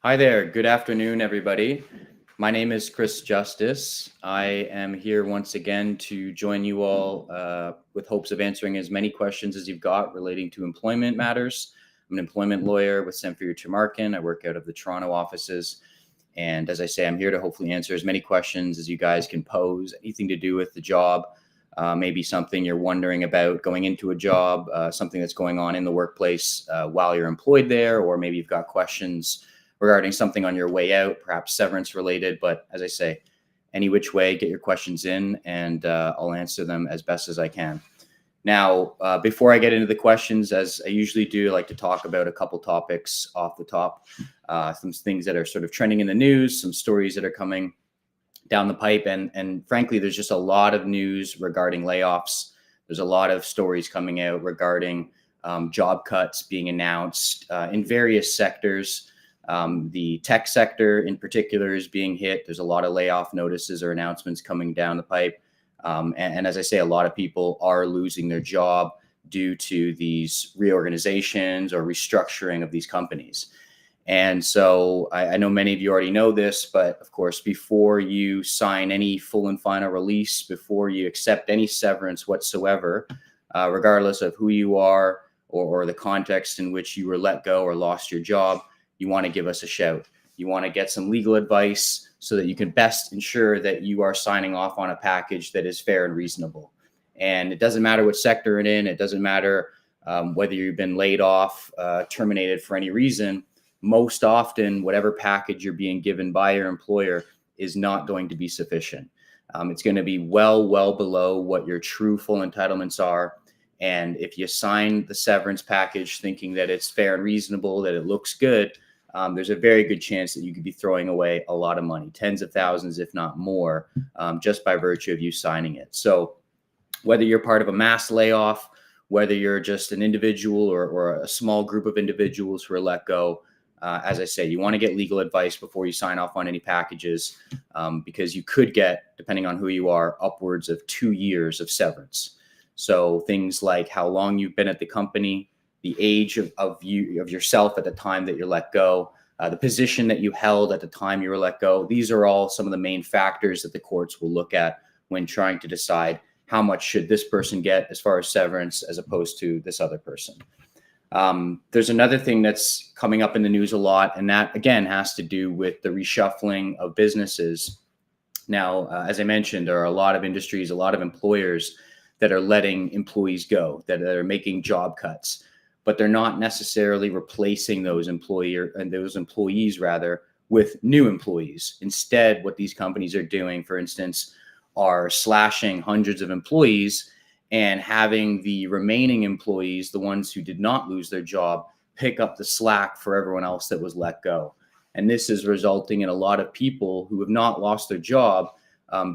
Hi there. Good afternoon, everybody. My name is Chris Justice. I am here once again to join you all with hopes of answering as many questions as you've got relating to employment matters. I'm an employment lawyer with Samfiru Tumarkin. I work out of the Toronto offices. And as I say, I'm here to hopefully answer as many questions as you guys can pose, anything to do with the job, maybe something you're wondering about going into a job, something that's going on in the workplace while you're employed there, or maybe you've got questions regarding something on your way out, perhaps severance related. But as I say, any which way, get your questions in and I'll answer them as best as I can. Now, before I get into the questions, as I usually do, I like to talk about a couple topics off the top, some things that are sort of trending in the news, some stories that are coming down the pipe. And frankly, there's just a lot of news regarding layoffs. There's a lot of stories coming out regarding job cuts being announced in various sectors. The tech sector in particular is being hit. There's a lot of layoff notices or announcements coming down the pipe. And as I say, a lot of people are losing their job due to these reorganizations or restructuring of these companies. And so I know many of you already know this, but of course, before you sign any full and final release, before you accept any severance whatsoever, regardless of who you are or the context in which you were let go or lost your job, you want to give us a shout. You want to get some legal advice so that you can best ensure that you are signing off on a package that is fair and reasonable. And it doesn't matter what sector it's in. It doesn't matter whether you've been laid off, terminated for any reason. Most often, whatever package you're being given by your employer is not going to be sufficient. It's going to be well below what your true full entitlements are. And if you sign the severance package thinking that it's fair and reasonable, that it looks good, there's a very good chance that you could be throwing away a lot of money, tens of thousands, if not more, just by virtue of you signing it. So whether you're part of a mass layoff, whether you're just an individual or a small group of individuals who are let go, as I say, you want to get legal advice before you sign off on any packages, because you could get, depending on who you are, upwards of 2 years of severance. So things like how long you've been at the company, the age of yourself at the time that you're let go, the position that you held at the time you were let go. These are all some of the main factors that the courts will look at when trying to decide how much should this person get as far as severance as opposed to this other person. There's another thing that's coming up in the news a lot, and that again has to do with the reshuffling of businesses. Now, as I mentioned, there are a lot of industries, a lot of employers that are letting employees go, that are making job cuts, but they're not necessarily replacing those employees with new employees. Instead, what these companies are doing, for instance, are slashing hundreds of employees and having the remaining employees, the ones who did not lose their job, pick up the slack for everyone else that was let go. And this is resulting in a lot of people who have not lost their job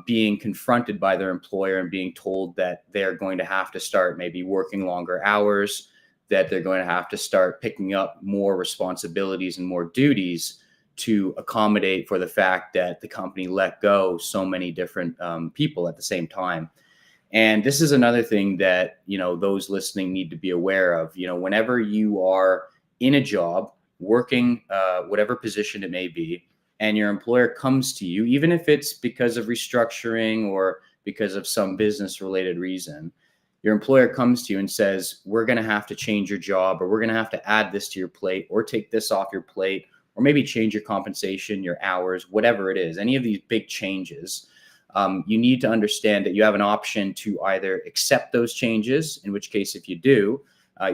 being confronted by their employer and being told that they're going to have to start maybe working longer hours, that they're going to have to start picking up more responsibilities and more duties to accommodate for the fact that the company let go so many different people at the same time. And this is another thing that, those listening need to be aware of. Whenever you are in a job, working whatever position it may be, and your employer comes to you, even if it's because of restructuring or because of some business related reason, your employer comes to you and says, we're going to have to change your job, or we're going to have to add this to your plate, or take this off your plate, or maybe change your compensation, your hours, whatever it is, any of these big changes. You need to understand that you have an option to either accept those changes, in which case, if you do,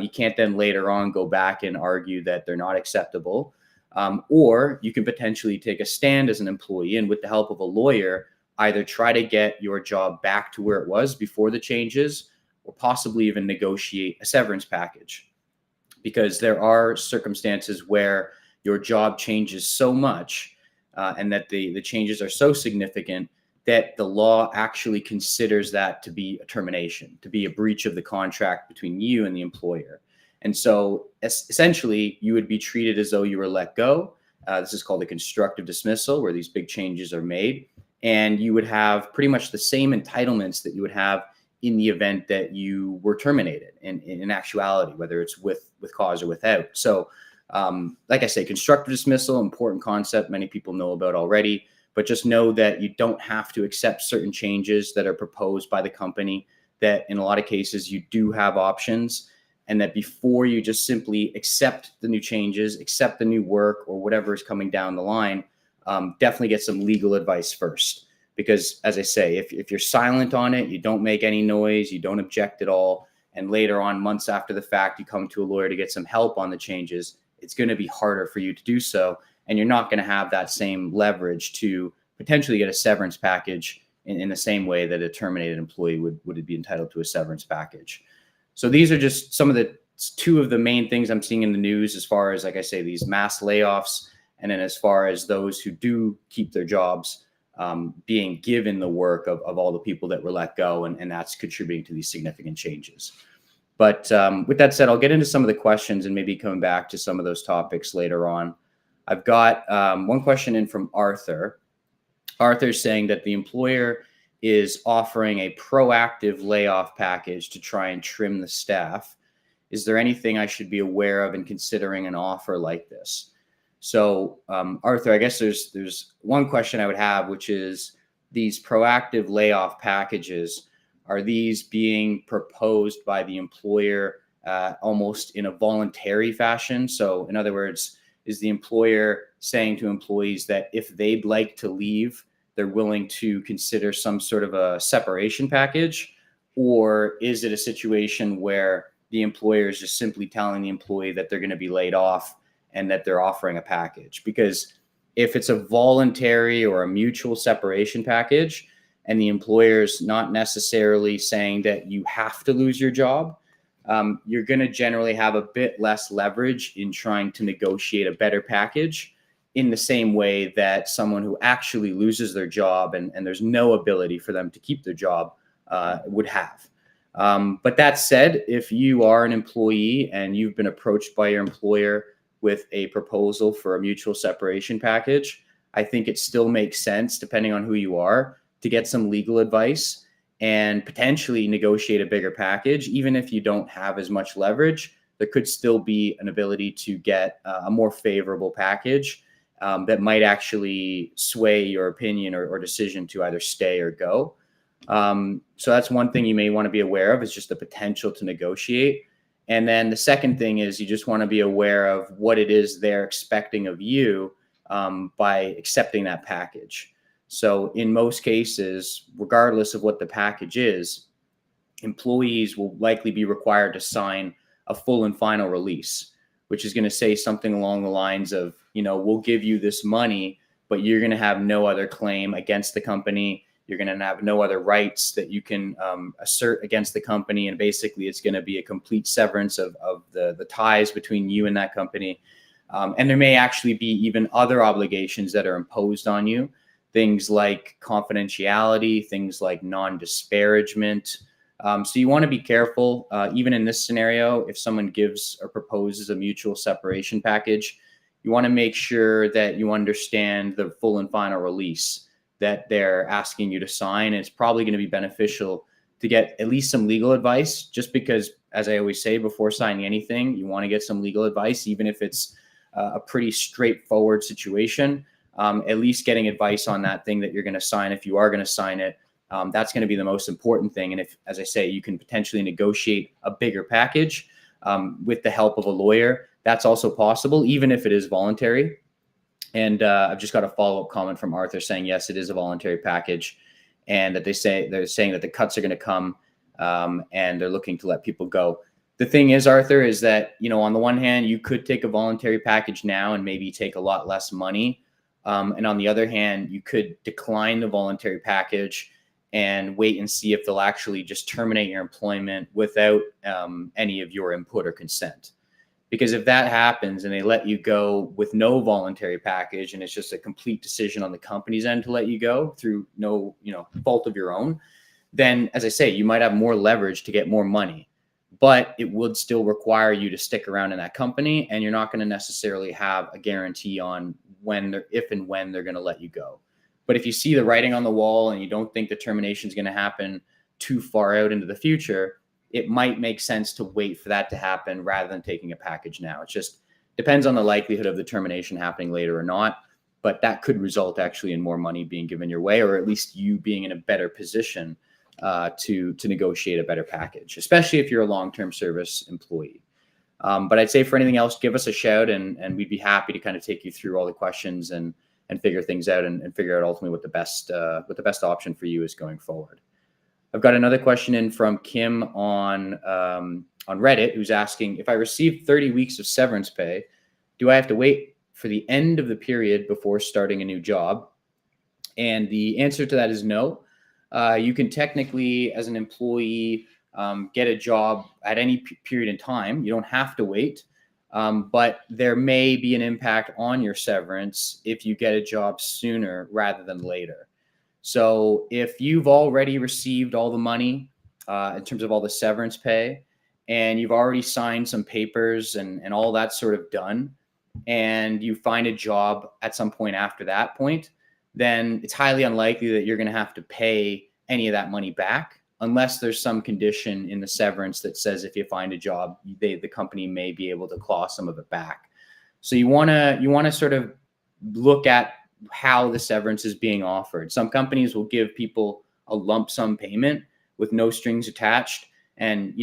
you can't then later on go back and argue that they're not acceptable. Or you can potentially take a stand as an employee and with the help of a lawyer, either try to get your job back to where it was before the changes, or possibly even negotiate a severance package. Because there are circumstances where your job changes so much and that the changes are so significant that the law actually considers that to be a termination, to be a breach of the contract between you and the employer. And so essentially, you would be treated as though you were let go. This is called a constructive dismissal, where these big changes are made. And you would have pretty much the same entitlements that you would have in the event that you were terminated in actuality, whether it's with cause or without. So Like I say, constructive dismissal, important concept, many people know about already, but just know that you don't have to accept certain changes that are proposed by the company, that in a lot of cases you do have options, and that before you just simply accept the new changes, accept the new work or whatever is coming down the line, definitely get some legal advice first. Because as I say, if you're silent on it, you don't make any noise, you don't object at all, and later on, months after the fact, you come to a lawyer to get some help on the changes, it's going to be harder for you to do so. And you're not going to have that same leverage to potentially get a severance package in the same way that a terminated employee would be entitled to a severance package. So these are just some of the two of the main things I'm seeing in the news as far as, like I say, these mass layoffs. And then as far as those who do keep their jobs, being given the work of all the people that were let go, and that's contributing to these significant changes. But with that said, I'll get into some of the questions and maybe coming back to some of those topics later on. I've got one question in from Arthur. Arthur's saying that the employer is offering a proactive layoff package to try and trim the staff. Is there anything I should be aware of in considering an offer like this? So, Arthur, I guess there's one question I would have, which is these proactive layoff packages, are these being proposed by the employer almost in a voluntary fashion? So in other words, is the employer saying to employees that if they'd like to leave, they're willing to consider some sort of a separation package? Or is it a situation where the employer is just simply telling the employee that they're going to be laid off and that they're offering a package? Because if it's a voluntary or a mutual separation package, and the employer's not necessarily saying that you have to lose your job, you're going to generally have a bit less leverage in trying to negotiate a better package, in the same way that someone who actually loses their job and there's no ability for them to keep their job would have. But that said, if you are an employee and you've been approached by your employer with a proposal for a mutual separation package, I think it still makes sense, depending on who you are, to get some legal advice and potentially negotiate a bigger package. Even if you don't have as much leverage, there could still be an ability to get a more favorable package that might actually sway your opinion or decision to either stay or go. So that's one thing you may want to be aware of, is just the potential to negotiate. And then the second thing is you just want to be aware of what it is they're expecting of you by accepting that package. So in most cases, regardless of what the package is, employees will likely be required to sign a full and final release, which is going to say something along the lines of, we'll give you this money, but you're going to have no other claim against the company. You're going to have no other rights that you can assert against the company. And basically, it's going to be a complete severance of the ties between you and that company. And there may actually be even other obligations that are imposed on you, things like confidentiality, things like non-disparagement. So you want to be careful, even in this scenario, if someone gives or proposes a mutual separation package, you want to make sure that you understand the full and final release that they're asking you to sign. And it's probably going to be beneficial to get at least some legal advice, just because, as I always say, before signing anything, you want to get some legal advice, even if it's a pretty straightforward situation. At least getting advice on that thing that you're going to sign, if you are going to sign it, that's going to be the most important thing. And if, as I say, you can potentially negotiate a bigger package with the help of a lawyer, that's also possible, even if it is voluntary. And I've just got a follow-up comment from Arthur saying, yes, it is a voluntary package, and that they're saying that the cuts are going to come and they're looking to let people go. The thing is, Arthur, is that, on the one hand, you could take a voluntary package now and maybe take a lot less money. And on the other hand, you could decline the voluntary package and wait and see if they'll actually just terminate your employment without any of your input or consent. Because if that happens and they let you go with no voluntary package, and it's just a complete decision on the company's end to let you go through no, fault of your own, then, as I say, you might have more leverage to get more money, but it would still require you to stick around in that company, and you're not going to necessarily have a guarantee on if and when they're going to let you go. But if you see the writing on the wall and you don't think the termination is going to happen too far out into the future, it might make sense to wait for that to happen rather than taking a package now. It's just Depends on the likelihood of the termination happening later or not, but that could result actually in more money being given your way, or at least you being in a better position to negotiate a better package, especially if you're a long-term service employee. But I'd say for anything else, give us a shout, and we'd be happy to kind of take you through all the questions and figure things out and figure out ultimately what the best option for you is going forward. I've got another question in from Kim on Reddit, who's asking, if I receive 30 weeks of severance pay, do I have to wait for the end of the period before starting a new job? And the answer to that is no. You can technically, as an employee, get a job at any period in time. You don't have to wait, but there may be an impact on your severance if you get a job sooner rather than later. So if you've already received all the money in terms of all the severance pay, and you've already signed some papers and all that sort of done, and you find a job at some point after that point, then it's highly unlikely that you're going to have to pay any of that money back, unless there's some condition in the severance that says if you find a job, the company may be able to claw some of it back. So you want to sort of look at how the severance is being offered. Some companies will give people a lump sum payment with no strings attached, and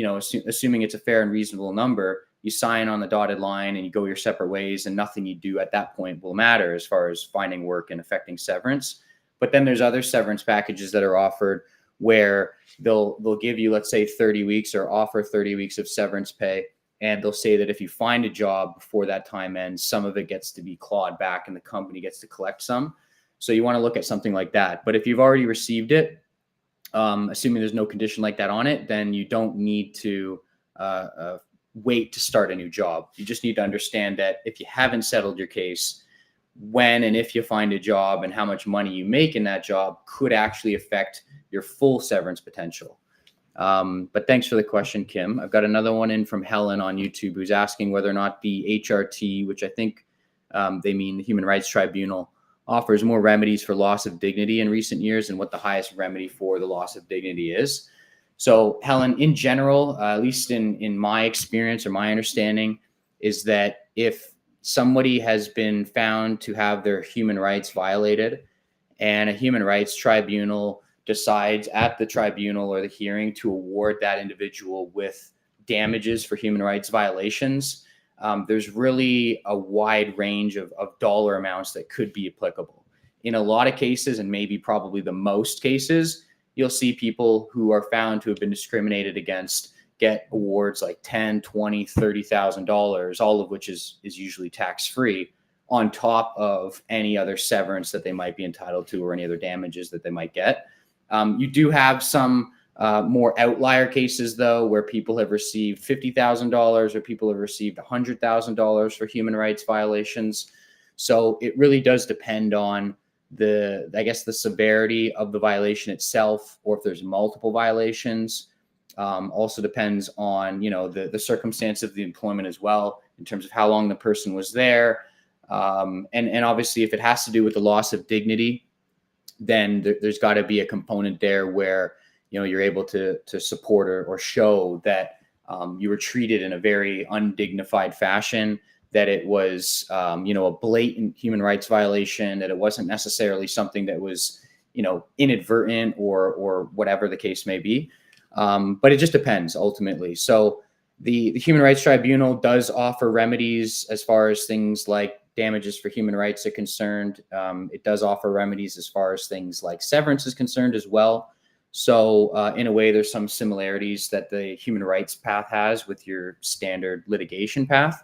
assuming it's a fair and reasonable number, you sign on the dotted line and you go your separate ways, and nothing you do at that point will matter as far as finding work and affecting severance. But then there's other severance packages that are offered where they'll give you, let's say, 30 weeks or offer 30 weeks of severance pay. And they'll say that if you find a job before that time ends, some of it gets to be clawed back and the company gets to collect some. So you want to look at something like that. But if you've already received it, assuming there's no condition like that on it, then you don't need to wait to start a new job. You just need to understand that if you haven't settled your case, when and if you find a job and how much money you make in that job could actually affect your full severance potential. But thanks for the question, Kim. I've got another one in from Helen on YouTube, who's asking whether or not the HRT, which I think they mean the Human Rights Tribunal, offers more remedies for loss of dignity in recent years, and what the highest remedy for the loss of dignity is. So Helen, in general, at least in my experience or my understanding, is that if somebody has been found to have their human rights violated and a human rights tribunal decides at the tribunal or the hearing to award that individual with damages for human rights violations, there's really a wide range of dollar amounts that could be applicable. In a lot of cases, and maybe probably the most cases, you'll see people who are found to have been discriminated against get awards like $10,000, $20,000, $30,000, all of which is usually tax-free, on top of any other severance that they might be entitled to or any other damages that they might get. You do have some more outlier cases, though, where people have received $50,000 or people have received $100,000 for human rights violations. So it really does depend on the severity of the violation itself, or if there's multiple violations. Also depends on, the circumstance of the employment as well, in terms of how long the person was there. And obviously, if it has to do with the loss of dignity, then there's got to be a component there where, you're able to support or show that you were treated in a very undignified fashion, that it was, a blatant human rights violation, that it wasn't necessarily something that was, inadvertent or whatever the case may be. But it just depends ultimately. So the Human Rights Tribunal does offer remedies as far as things like damages for human rights are concerned. It does offer remedies as far as things like severance is concerned as well. So in a way, there's some similarities that the human rights path has with your standard litigation path.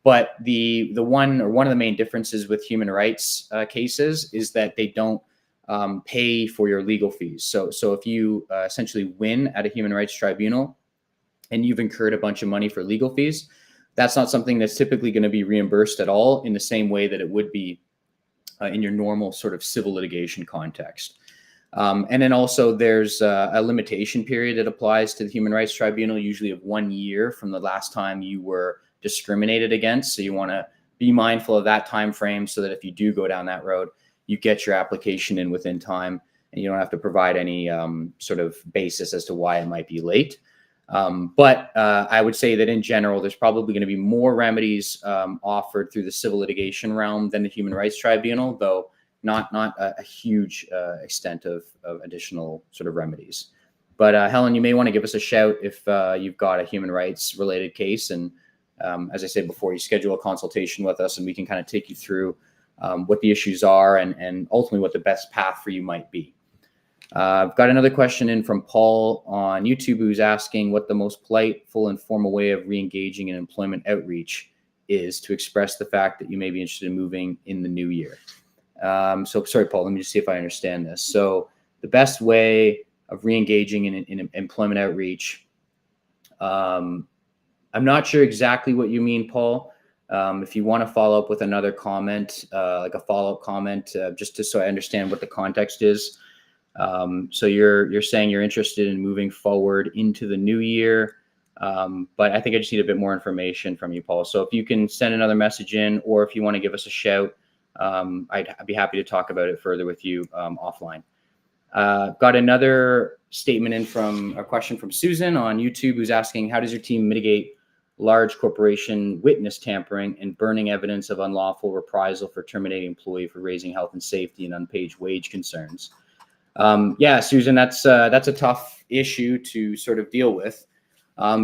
But the one of the main differences with human rights cases is that they don't pay for your legal fees. So if you essentially win at a human rights tribunal and you've incurred a bunch of money for legal fees, that's not something that's typically going to be reimbursed at all in the same way that it would be in your normal sort of civil litigation context. And then also there's a limitation period that applies to the Human Rights Tribunal, usually of 1 year from the last time you were discriminated against. So you want to be mindful of that time frame, so that if you do go down that road, you get your application in within time and you don't have to provide any sort of basis as to why it might be late. But I would say that in general, there's probably going to be more remedies offered through the civil litigation realm than the Human Rights Tribunal, though not a huge extent of additional sort of remedies. But Helen, you may want to give us a shout if you've got a human rights related case. And as I said before, you schedule a consultation with us and we can kind of take you through what the issues are and ultimately what the best path for you might be. I've got another question in from Paul on YouTube who's asking what the most polite, full, and formal way of re-engaging in employment outreach is to express the fact that you may be interested in moving in the new year. So sorry, Paul, let me just see if I understand this. So the best way of re-engaging in employment outreach, I'm not sure exactly what you mean, Paul. If you want to follow up with another comment, like a follow-up comment, just so I understand what the context is. So you're saying you're interested in moving forward into the new year, but I think I just need a bit more information from you, Paul. So if you can send another message in, or if you want to give us a shout, I'd be happy to talk about it further with you offline. Got another statement in from a question from Susan on YouTube who's asking, how does your team mitigate large corporation witness tampering and burning evidence of unlawful reprisal for terminating employee for raising health and safety and unpaid wage concerns? Yeah, Susan, that's a tough issue to sort of deal with.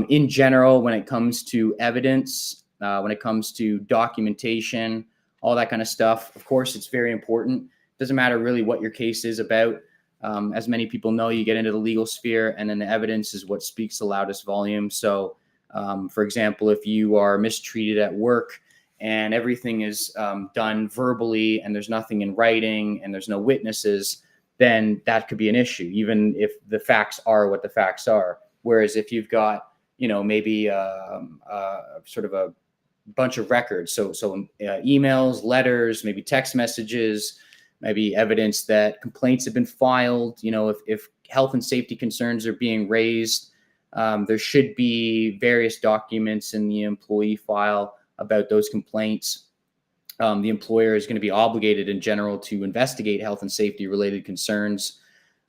In general, when it comes to evidence, when it comes to documentation, all that kind of stuff, of course, it's very important. Doesn't matter really what your case is about. As many people know, you get into the legal sphere and then the evidence is what speaks the loudest volume. So, for example, if you are mistreated at work and everything is done verbally and there's nothing in writing and there's no witnesses, then that could be an issue, even if the facts are what the facts are. Whereas if you've got, maybe sort of a bunch of records, so emails, letters, maybe text messages, maybe evidence that complaints have been filed, if health and safety concerns are being raised, there should be various documents in the employee file about those complaints. The employer is going to be obligated in general to investigate health and safety related concerns.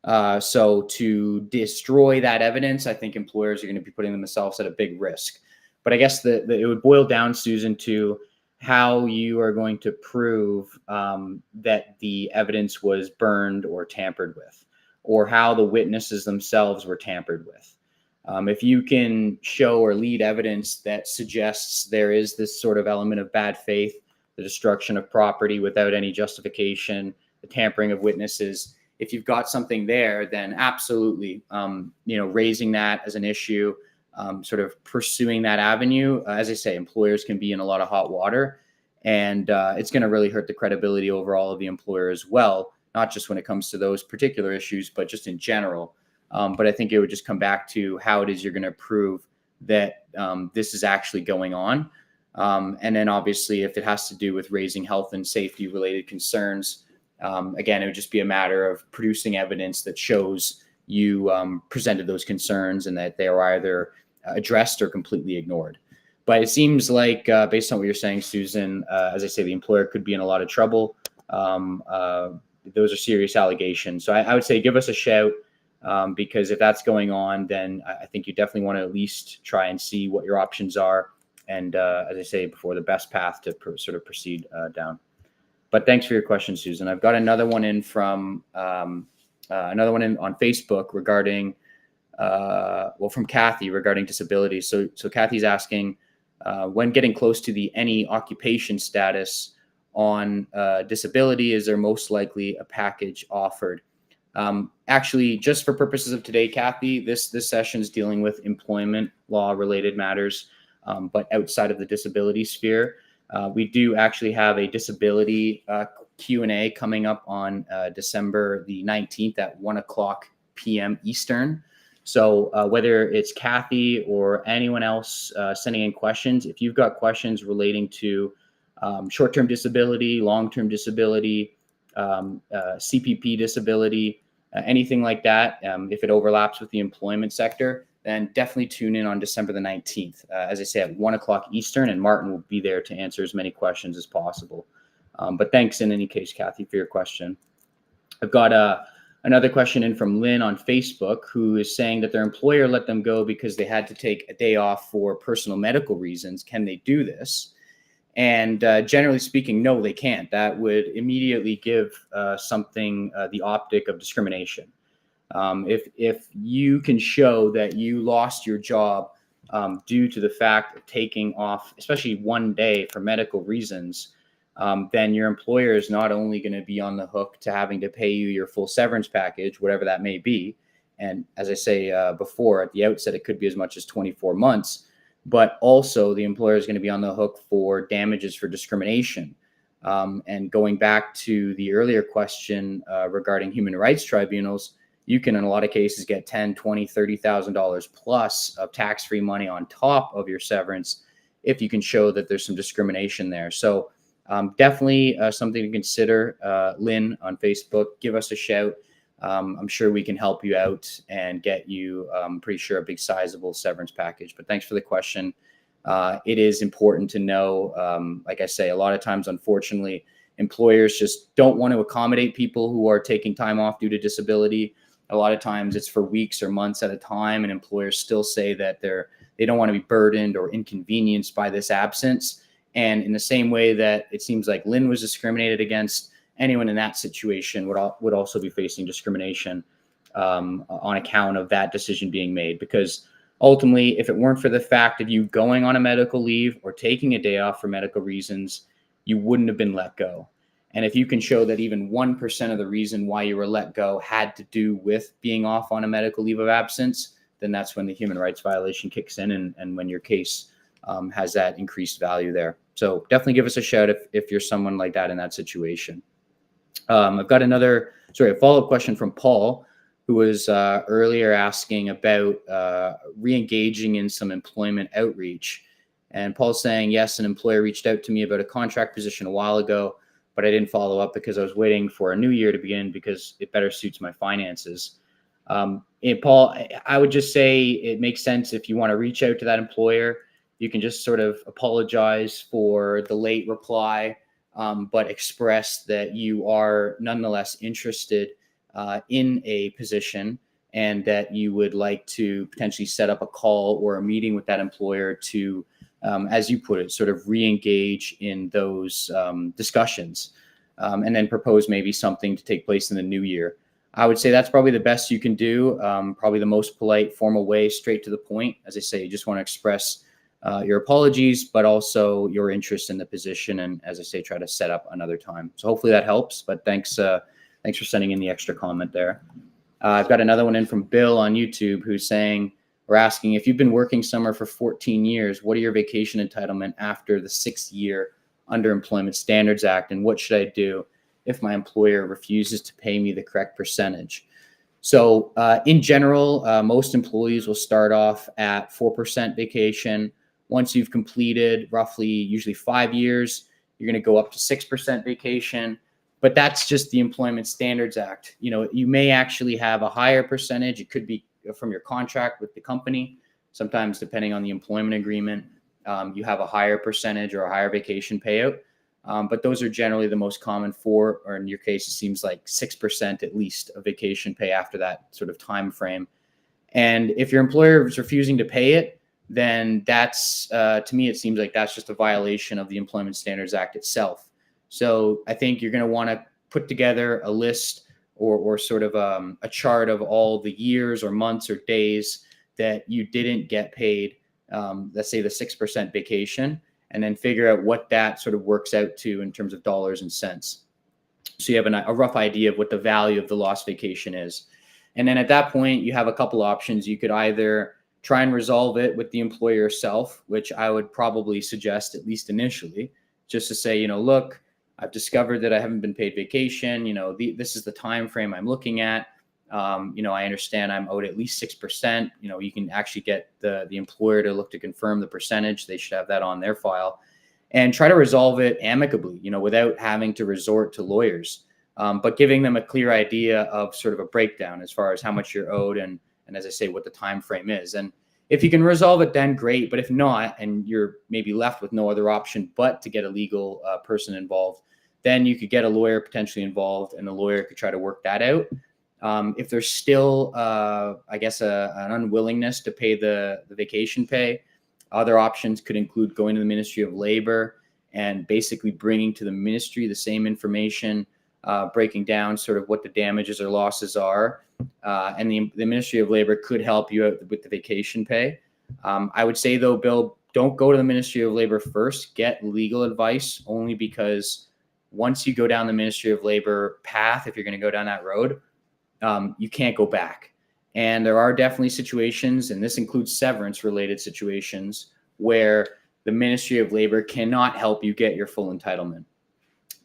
So to destroy that evidence, I think employers are going to be putting themselves at a big risk. But I guess it would boil down, Susan, to how you are going to prove that the evidence was burned or tampered with, or how the witnesses themselves were tampered with. If you can show or lead evidence that suggests there is this sort of element of bad faith, the destruction of property without any justification, the tampering of witnesses. If you've got something there, then absolutely, raising that as an issue, sort of pursuing that avenue. As I say, employers can be in a lot of hot water, and it's going to really hurt the credibility overall of the employer as well, not just when it comes to those particular issues, but just in general. But I think it would just come back to how it is you're going to prove that this is actually going on. And then obviously, if it has to do with raising health and safety related concerns, again, it would just be a matter of producing evidence that shows you presented those concerns and that they are either addressed or completely ignored. But it seems like, based on what you're saying, Susan, as I say, the employer could be in a lot of trouble. Those are serious allegations. So I would say give us a shout, because if that's going on, then I think you definitely want to at least try and see what your options are. And as I say before, the best path to sort of proceed down. But thanks for your question, Susan. I've got another one in from on Facebook regarding, from Kathy regarding disability. So Kathy's asking, when getting close to the any occupation status on disability, is there most likely a package offered? Actually, just for purposes of today, Kathy, this session is dealing with employment law related matters. But outside of the disability sphere, we do actually have a disability Q&A coming up on December the 19th at 1:00 p.m. Eastern. So whether it's Kathy or anyone else sending in questions, if you've got questions relating to short-term disability, long-term disability, CPP disability, anything like that, if it overlaps with the employment sector, then definitely tune in on December the 19th. As I say, at 1:00 Eastern, and Martin will be there to answer as many questions as possible. But thanks in any case, Kathy, for your question. I've got Another question in from Lynn on Facebook, who is saying that their employer let them go because they had to take a day off for personal medical reasons. Can they do this? And generally speaking, no, they can't. That would immediately give something the optic of discrimination. If you can show that you lost your job due to the fact of taking off, especially one day for medical reasons, then your employer is not only going to be on the hook to having to pay you your full severance package, whatever that may be. And as I say before, at the outset, it could be as much as 24 months. But also the employer is going to be on the hook for damages for discrimination. And going back to the earlier question regarding human rights tribunals, you can, in a lot of cases, get $10,000, $20,000, $30,000 plus of tax-free money on top of your severance if you can show that there's some discrimination there. So definitely something to consider. Lynn on Facebook, give us a shout. I'm sure we can help you out and get you, pretty sure, a big sizable severance package. But thanks for the question. It is important to know, like I say, a lot of times, unfortunately, employers just don't want to accommodate people who are taking time off due to disability. A lot of times it's for weeks or months at a time, and employers still say that they don't want to be burdened or inconvenienced by this absence. And in the same way that it seems like Lynn was discriminated against, anyone in that situation would also be facing discrimination on account of that decision being made. Because ultimately, if it weren't for the fact of you going on a medical leave or taking a day off for medical reasons, you wouldn't have been let go. And if you can show that even 1% of the reason why you were let go had to do with being off on a medical leave of absence, then that's when the human rights violation kicks in and when your case has that increased value there. So definitely give us a shout if you're someone like that in that situation. I've got a follow-up question from Paul, who was earlier asking about re-engaging in some employment outreach. And Paul's saying, yes, an employer reached out to me about a contract position a while ago, but I didn't follow up because I was waiting for a new year to begin because it better suits my finances. And Paul, I would just say it makes sense if you want to reach out to that employer. You can just sort of apologize for the late reply, but express that you are nonetheless interested in a position and that you would like to potentially set up a call or a meeting with that employer to, as you put it, sort of re-engage in those discussions, and then propose maybe something to take place in the new year. I would say that's probably the best you can do, probably the most polite, formal way, straight to the point. As I say, you just want to express your apologies, but also your interest in the position. And as I say, try to set up another time. So hopefully that helps, but thanks for sending in the extra comment there. I've got another one in from Bill on YouTube who's saying, or asking, if you've been working somewhere for 14 years, what are your vacation entitlement after the 6th year under Employment Standards Act? And what should I do if my employer refuses to pay me the correct percentage? So in general, most employees will start off at 4% vacation. Once you've completed roughly usually 5 years, you're going to go up to 6% vacation. But that's just the Employment Standards Act. You know, you may actually have a higher percentage. It could be from your contract with the company. Sometimes, depending on the employment agreement, you have a higher percentage or a higher vacation payout. But those are generally the most common or in your case, it seems like 6% at least of vacation pay after that sort of time frame. And if your employer is refusing to pay it, then that's, to me, it seems like that's just a violation of the Employment Standards Act itself. So I think you're going to want to put together a list or sort of a chart of all the years or months or days that you didn't get paid, let's say the 6% vacation, and then figure out what that sort of works out to in terms of dollars and cents. So you have a rough idea of what the value of the lost vacation is. And then at that point, you have a couple options. You could either try and resolve it with the employer yourself, which I would probably suggest, at least initially, just to say, look, I've discovered that I haven't been paid vacation. This is the time frame I'm looking at. I understand I'm owed at least 6%. You can actually get the employer to look to confirm the percentage. They should have that on their file, and try to resolve it amicably, without having to resort to lawyers, but giving them a clear idea of sort of a breakdown as far as how much you're owed and as I say, what the time frame is. And if you can resolve it, then great. But if not, and you're maybe left with no other option but to get a legal person involved, then you could get a lawyer potentially involved, and the lawyer could try to work that out. If there's still, I guess, an unwillingness to pay the vacation pay, other options could include going to the Ministry of Labor and basically bringing to the ministry the same information, breaking down sort of what the damages or losses are. And the Ministry of Labor could help you out with the vacation pay. I would say, though, Bill, don't go to the Ministry of Labor first. Get legal advice, only because once you go down the Ministry of Labor path, if you're going to go down that road, you can't go back. And there are definitely situations, and this includes severance related situations, where the Ministry of Labor cannot help you get your full entitlement.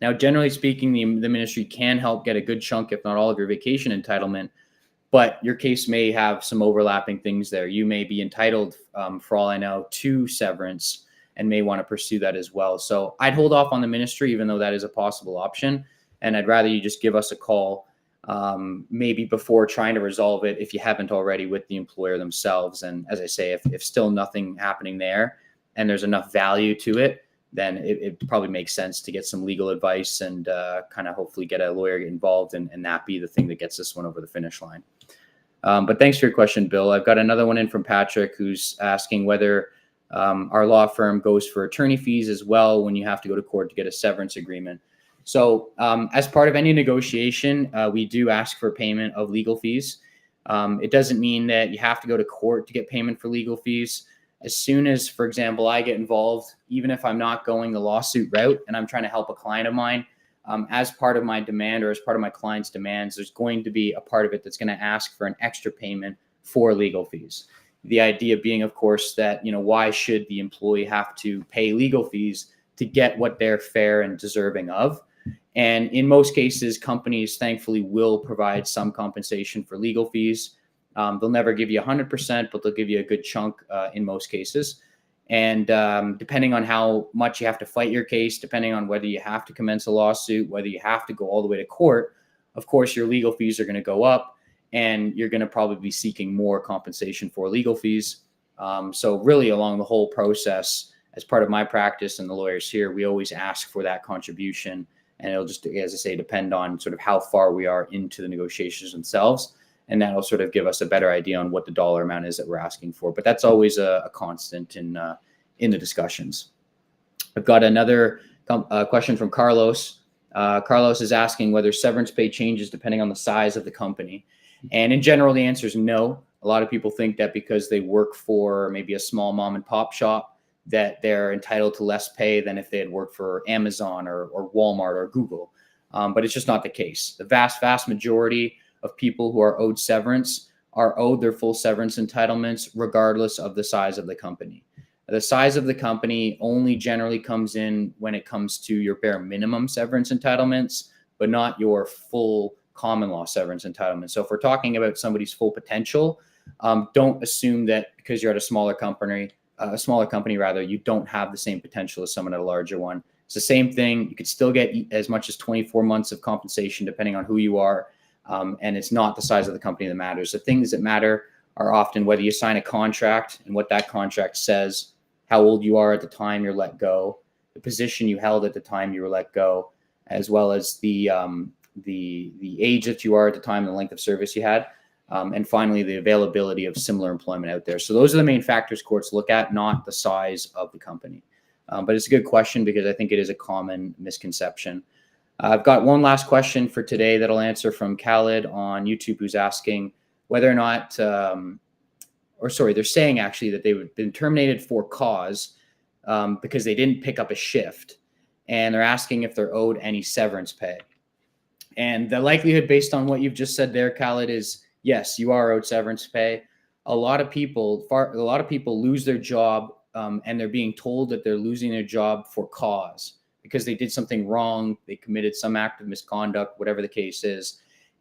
Now, generally speaking, the ministry can help get a good chunk, if not all, of your vacation entitlement, but your case may have some overlapping things there. You may be entitled, for all I know, to severance and may want to pursue that as well. So I'd hold off on the ministry, even though that is a possible option. And I'd rather you just give us a call, maybe before trying to resolve it, if you haven't already, with the employer themselves. And as I say, if still nothing happening there and there's enough value to it, then it probably makes sense to get some legal advice and kind of hopefully get a lawyer involved and that be the thing that gets this one over the finish line. But thanks for your question, Bill. I've got another one in from Patrick, who's asking whether our law firm goes for attorney fees as well when you have to go to court to get a severance agreement. So as part of any negotiation, we do ask for payment of legal fees. It doesn't mean that you have to go to court to get payment for legal fees. As soon as, for example, I get involved, even if I'm not going the lawsuit route and I'm trying to help a client of mine, as part of my demand or as part of my client's demands, there's going to be a part of it that's going to ask for an extra payment for legal fees. The idea being, of course, that, why should the employee have to pay legal fees to get what they're fair and deserving of? And in most cases, companies thankfully will provide some compensation for legal fees. They'll never give you 100%, but they'll give you a good chunk in most cases. And depending on how much you have to fight your case, depending on whether you have to commence a lawsuit, whether you have to go all the way to court, of course, your legal fees are going to go up and you're going to probably be seeking more compensation for legal fees. So really along the whole process, as part of my practice and the lawyers here, we always ask for that contribution. And it'll just, as I say, depend on sort of how far we are into the negotiations themselves. And that'll sort of give us a better idea on what the dollar amount is that we're asking for. But that's always a constant in the discussions. I've got another question from Carlos. Carlos is asking whether severance pay changes depending on the size of the company. And in general, the answer is no. A lot of people think that because they work for maybe a small mom and pop shop, that they're entitled to less pay than if they had worked for Amazon or Walmart or Google. But it's just not the case. The vast majority of people who are owed severance are owed their full severance entitlements regardless of the size of the company. The size of the company only generally comes in when it comes to your bare minimum severance entitlements, but not your full common law severance entitlement. So if we're talking about somebody's full potential, don't assume that because you're at a smaller company, you don't have the same potential as someone at a larger one. It's the same thing. You could still get as much as 24 months of compensation depending on who you are. And it's not the size of the company that matters. The things that matter are often whether you sign a contract and what that contract says, how old you are at the time you're let go, the position you held at the time you were let go, as well as the age that you are at the time, the length of service you had, and finally the availability of similar employment out there. So those are the main factors courts look at, not the size of the company. But it's a good question because I think it is a common misconception. I've got one last question for today that I'll answer from Khaled on YouTube, who's asking whether or not, they're saying actually that they've been terminated for cause because they didn't pick up a shift. And they're asking if they're owed any severance pay. And the likelihood based on what you've just said there, Khaled, is yes, you are owed severance pay. A lot of people lose their job and they're being told that they're losing their job for cause, because they did something wrong, they committed some act of misconduct, whatever the case is.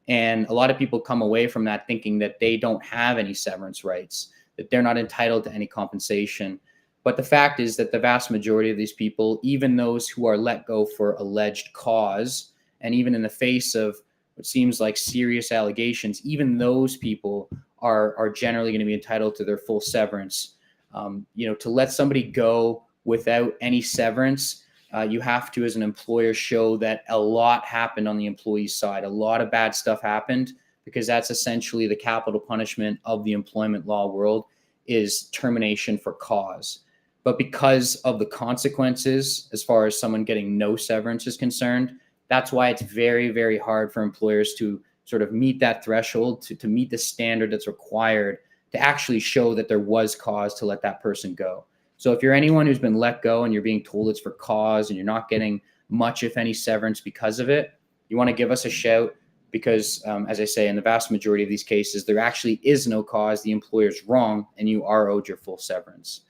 And a lot of people come away from that thinking that they don't have any severance rights, that they're not entitled to any compensation. But the fact is that the vast majority of these people, even those who are let go for alleged cause, and even in the face of what seems like serious allegations, even those people are generally going to be entitled to their full severance. To let somebody go without any severance, you have to, as an employer, show that a lot happened on the employee's side. A lot of bad stuff happened because that's essentially the capital punishment of the employment law world is termination for cause. But because of the consequences, as far as someone getting no severance is concerned, that's why it's very, very hard for employers to sort of meet that threshold, to meet the standard that's required to actually show that there was cause to let that person go. So if you're anyone who's been let go and you're being told it's for cause and you're not getting much, if any, severance because of it, you want to give us a shout, because as I say, in the vast majority of these cases, there actually is no cause. The employer's wrong and you are owed your full severance.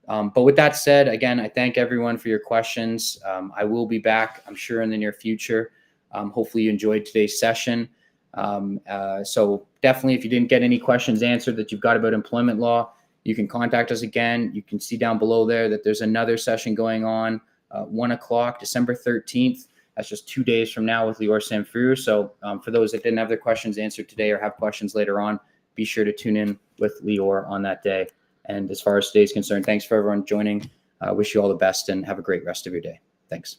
But with that said, again, I thank everyone for your questions. I will be back, I'm sure, in the near future. Hopefully you enjoyed today's session. So definitely, if you didn't get any questions answered that you've got about employment law, you can contact us again. You can see down below there that there's another session going on, 1 o'clock, December 13th. That's just 2 days from now with Lior Samfiru. So for those that didn't have their questions answered today or have questions later on, be sure to tune in with Lior on that day. And as far as today's concerned, thanks for everyone joining. I wish you all the best and have a great rest of your day. Thanks.